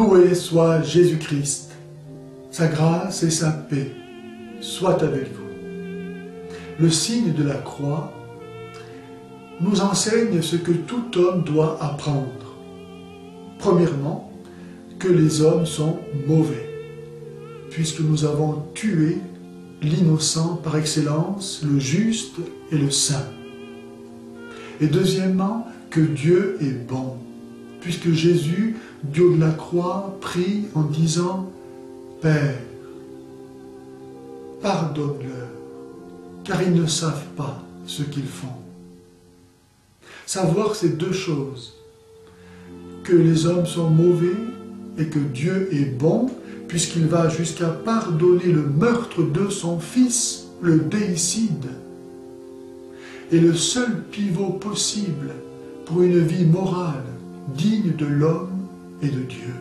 Loué soit Jésus-Christ, sa grâce et sa paix soient avec vous. Le signe de la croix nous enseigne ce que tout homme doit apprendre. Premièrement, que les hommes sont mauvais, puisque nous avons tué l'innocent par excellence, le juste et le saint. Et deuxièmement, que Dieu est bon, puisque Jésus, du haut de la croix, prie en disant « Père, pardonne-leur, car ils ne savent pas ce qu'ils font. » Savoir ces deux choses, que les hommes sont mauvais et que Dieu est bon, puisqu'il va jusqu'à pardonner le meurtre de son fils, le déicide, est le seul pivot possible pour une vie morale digne de l'homme et de Dieu.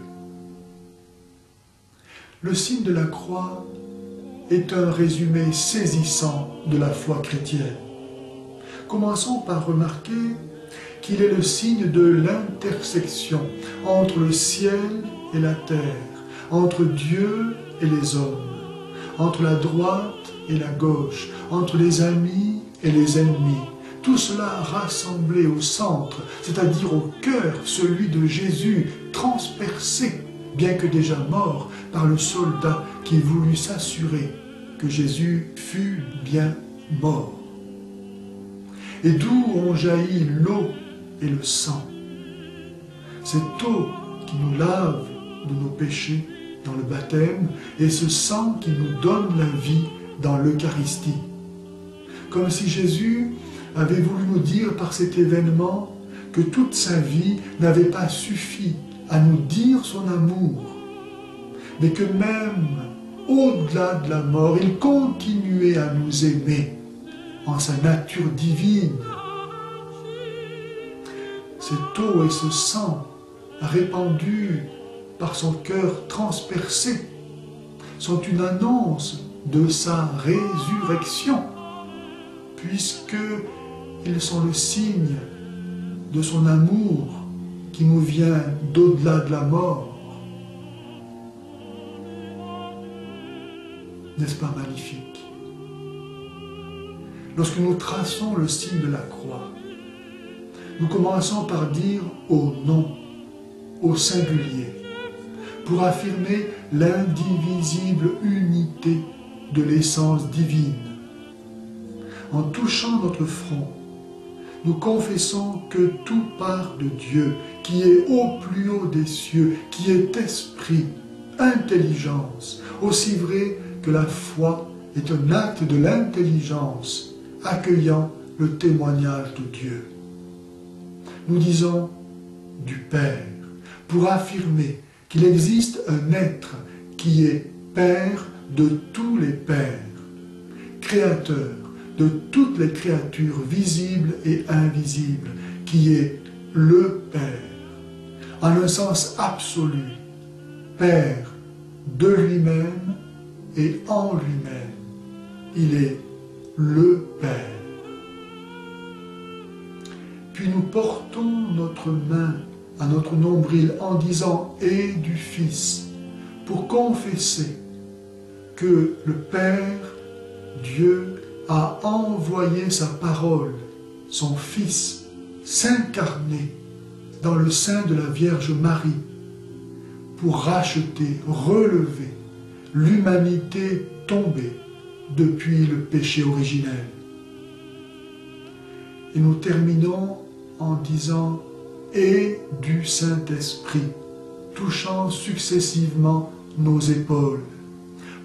Le signe de la croix est un résumé saisissant de la foi chrétienne. Commençons par remarquer qu'il est le signe de l'intersection entre le ciel et la terre, entre Dieu et les hommes, entre la droite et la gauche, entre les amis et les ennemis. Tout cela rassemblé au centre, c'est-à-dire au cœur, celui de Jésus, transpercé, bien que déjà mort, par le soldat qui voulut s'assurer que Jésus fût bien mort. Et d'où ont jailli l'eau et le sang. Cette eau qui nous lave de nos péchés dans le baptême et ce sang qui nous donne la vie dans l'Eucharistie. Comme si Jésus avait voulu nous dire par cet événement que toute sa vie n'avait pas suffi à nous dire son amour, mais que même au-delà de la mort, il continuait à nous aimer en sa nature divine. Cette eau et ce sang répandus par son cœur transpercé sont une annonce de sa résurrection, puisqu'ils sont le signe de son amour qui nous vient d'au-delà de la mort. N'est-ce pas magnifique? Lorsque nous traçons le signe de la croix, nous commençons par dire au nom, au singulier, pour affirmer l'indivisible unité de l'essence divine. En touchant notre front, nous confessons que tout part de Dieu, qui est au plus haut des cieux, qui est esprit, intelligence, aussi vrai que la foi est un acte de l'intelligence, accueillant le témoignage de Dieu. Nous disons du Père, pour affirmer qu'il existe un être qui est Père de tous les pères, Créateur de toutes les créatures visibles et invisibles, qui est le Père, en un sens absolu, Père de lui-même et en lui-même. Il est le Père. Puis nous portons notre main à notre nombril en disant « et du Fils » pour confesser que le Père, Dieu, a envoyé sa parole, son Fils, s'incarner dans le sein de la Vierge Marie pour racheter, relever l'humanité tombée depuis le péché originel. Et nous terminons en disant « et du Saint-Esprit », touchant successivement nos épaules,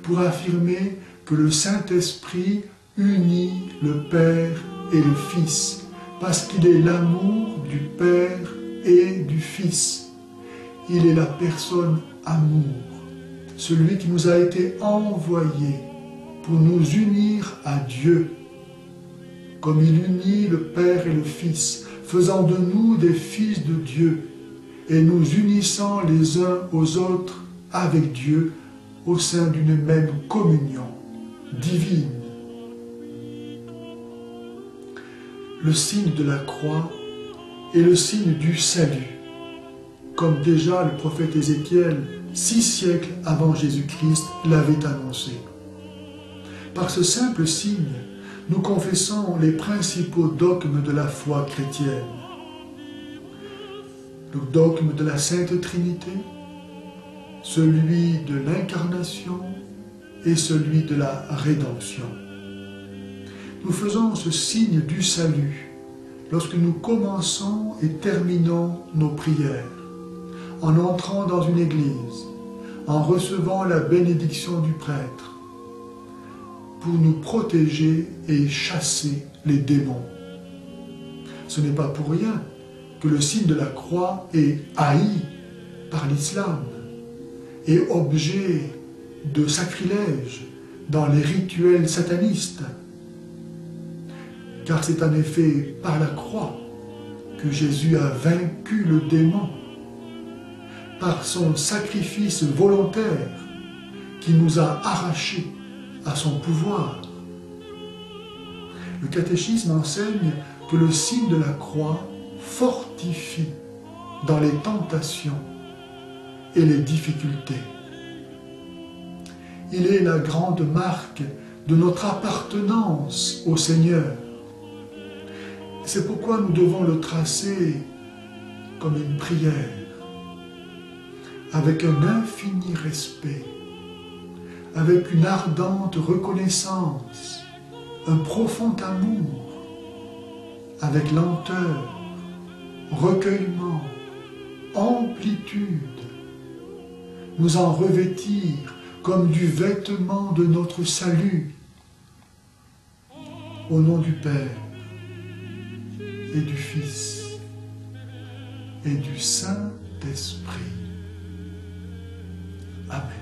pour affirmer que le Saint-Esprit unit le Père et le Fils, parce qu'il est l'amour du Père et du Fils. Il est la personne amour, celui qui nous a été envoyé pour nous unir à Dieu, comme il unit le Père et le Fils, faisant de nous des fils de Dieu et nous unissant les uns aux autres avec Dieu au sein d'une même communion divine. Le signe de la croix est le signe du salut, comme déjà le prophète Ézéchiel, 6 siècles avant Jésus-Christ, l'avait annoncé. Par ce simple signe, nous confessons les principaux dogmes de la foi chrétienne. Le dogme de la Sainte Trinité, celui de l'incarnation et celui de la rédemption. Nous faisons ce signe du salut lorsque nous commençons et terminons nos prières, en entrant dans une église, en recevant la bénédiction du prêtre, pour nous protéger et chasser les démons. Ce n'est pas pour rien que le signe de la croix est haï par l'islam et objet de sacrilège dans les rituels satanistes. Car c'est en effet par la croix que Jésus a vaincu le démon, par son sacrifice volontaire qui nous a arrachés à son pouvoir. Le catéchisme enseigne que le signe de la croix fortifie dans les tentations et les difficultés. Il est la grande marque de notre appartenance au Seigneur. C'est pourquoi nous devons le tracer comme une prière, avec un infini respect, avec une ardente reconnaissance, un profond amour, avec lenteur, recueillement, amplitude, nous en revêtir comme du vêtement de notre salut, au nom du Père et du Fils et du Saint-Esprit. Amen.